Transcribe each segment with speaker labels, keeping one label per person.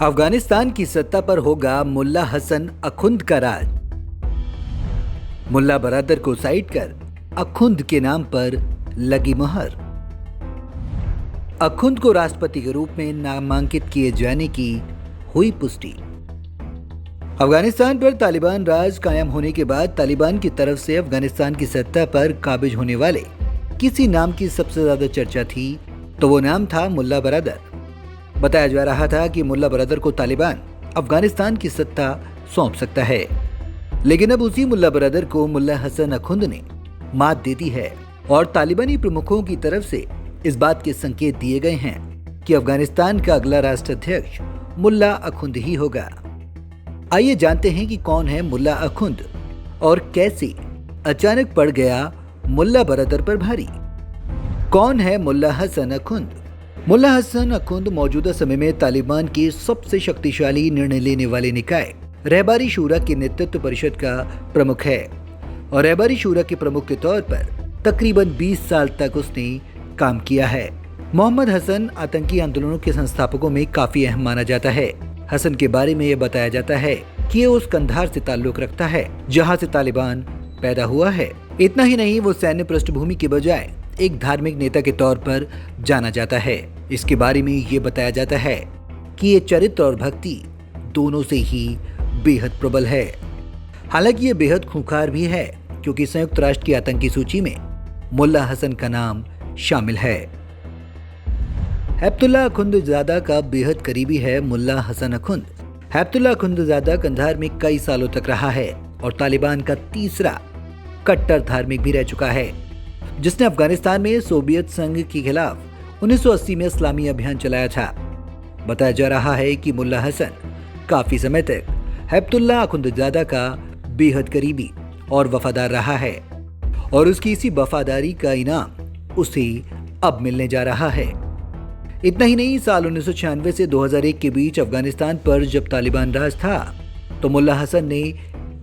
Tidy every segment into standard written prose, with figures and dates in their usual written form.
Speaker 1: अफगानिस्तान की सत्ता पर होगा मुल्ला हसन अखुंद का राज। मुल्ला बरादर को साइड कर अखुंद के नाम पर लगी मुहर। अखुंद को राष्ट्रपति के रूप में नामांकित किए जाने की हुई पुष्टि। अफगानिस्तान पर तालिबान राज कायम होने के बाद तालिबान की तरफ से अफगानिस्तान की सत्ता पर काबिज होने वाले किसी नाम की सबसे ज्यादा चर्चा थी तो वो नाम था मुल्ला बरादर। बताया जा रहा था कि मुल्ला बरादर को तालिबान अफगानिस्तान की सत्ता सौंप सकता है, लेकिन अब उसी मुल्ला बरादर को मुल्ला हसन अखुंद ने मात दे दी है और तालिबानी प्रमुखों की तरफ से इस बात के संकेत दिए गए हैं कि अफगानिस्तान का अगला राष्ट्राध्यक्ष मुल्ला अखुंद ही होगा। आइए जानते हैं कि कौन है मुल्ला अखुंद और कैसे अचानक पड़ गया मुल्ला बरादर पर भारी। कौन है मुल्ला हसन अखुंद? मुल्ला हसन अखुंद मौजूदा समय में तालिबान के सबसे शक्तिशाली निर्णय लेने वाले निकाय रहबारी शूरा की नेतृत्व परिषद का प्रमुख है और रहबारी शूरा के प्रमुख के तौर पर तकरीबन 20 साल तक उसने काम किया है। मोहम्मद हसन आतंकी आंदोलनों के संस्थापकों में काफी अहम माना जाता है। हसन के बारे में यह बताया जाता है कि ये उस कंधार से ताल्लुक रखता है जहां से तालिबान पैदा हुआ है। इतना ही नहीं, वो सैन्य पृष्ठभूमि के बजाय एक धार्मिक नेता के तौर पर जाना जाता है। इसके बारे में ये बताया जाता है कि ये चरित्र और भक्ति दोनों से ही बेहद प्रबल है। हालांकि ये बेहद खूंखार भी है क्योंकि संयुक्त राष्ट्र की आतंकी सूची में मुल्ला हसन का नाम शामिल है। हैबतुल्लाह अखुंदजादा का बेहद करीबी है मुल्ला हसन अखुंद। हैबतुल्लाह अखुंदजादा कंधार में कई सालों तक रहा है और तालिबान का तीसरा कट्टर धार्मिक भी रह चुका है, जिसने अफगानिस्तान में सोवियत संघ के खिलाफ 1980 में इस्लामी अभियान चलाया था। बताया जा रहा है कि मुल्ला हसन काफी समय तक हैबतुल्लाह अखुंदजादा का बेहद करीबी और वफादार रहा है और उसकी इसी वफादारी का इनाम उसे अब मिलने जा रहा है। इतना ही नहीं, साल 1996 से 2001 के बीच अफगानिस्तान पर जब तालिबान राज था तो मुल्ला हसन ने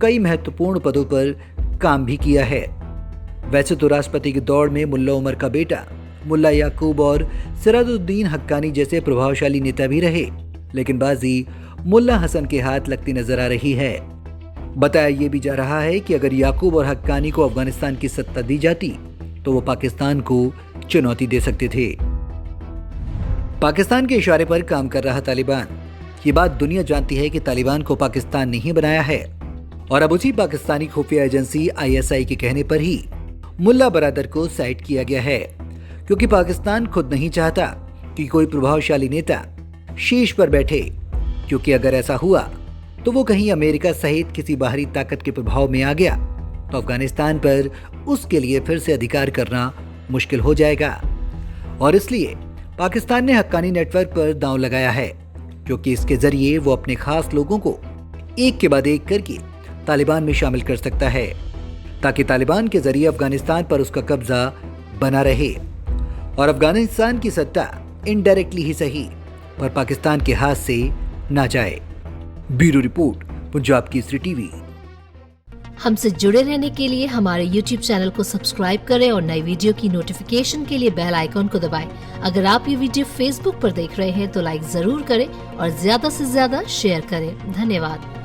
Speaker 1: कई महत्वपूर्ण पदों पर काम भी किया है। वैसे तो राष्ट्रपति की दौड़ में मुल्ला उमर का बेटा मुल्ला याकूब और सिराजुद्दीन हक्कानी जैसे प्रभावशाली नेता भी रहे, लेकिन बाजी मुल्ला हसन के हाथ लगती नजर आ रही है। बताया ये भी जा रहा है कि अगर याकूब और हक्कानी को अफगानिस्तान की सत्ता दी जाती तो वो पाकिस्तान को चुनौती दे सकते थे। पाकिस्तान के इशारे पर काम कर रहा तालिबान, ये बात दुनिया जानती है कि तालिबान को पाकिस्तान ने ही बनाया है और अब उसी पाकिस्तानी खुफिया एजेंसी ISI के कहने पर ही मुल्ला बरादर को साइड किया गया है, क्योंकि पाकिस्तान खुद नहीं चाहता कि कोई प्रभावशाली नेता शीर्ष पर बैठे, क्योंकि अगर ऐसा हुआ तो वो कहीं अमेरिका सहित किसी बाहरी ताकत के प्रभाव में आ गया तो अफगानिस्तान पर उसके लिए फिर से अधिकार करना मुश्किल हो जाएगा। और इसलिए पाकिस्तान ने हक्कानी नेटवर्क पर दांव लगाया है, क्योंकि इसके जरिए वो अपने खास लोगों को एक के बाद एक करके तालिबान में शामिल कर सकता है, ताकि तालिबान के जरिए अफगानिस्तान पर उसका कब्जा बना रहे और अफगानिस्तान की सत्ता इनडायरेक्टली ही सही पर पाकिस्तान के हाथ से ना जाए। Bureau report, Punjab Kesari TV.
Speaker 2: हमसे जुड़े रहने के लिए हमारे YouTube चैनल को सब्सक्राइब करें और नई वीडियो की नोटिफिकेशन के लिए बेल आइकॉन को दबाएं। अगर आप ये वीडियो Facebook पर देख रहे हैं तो लाइक जरूर करें और ज्यादा से ज्यादा शेयर करें। धन्यवाद।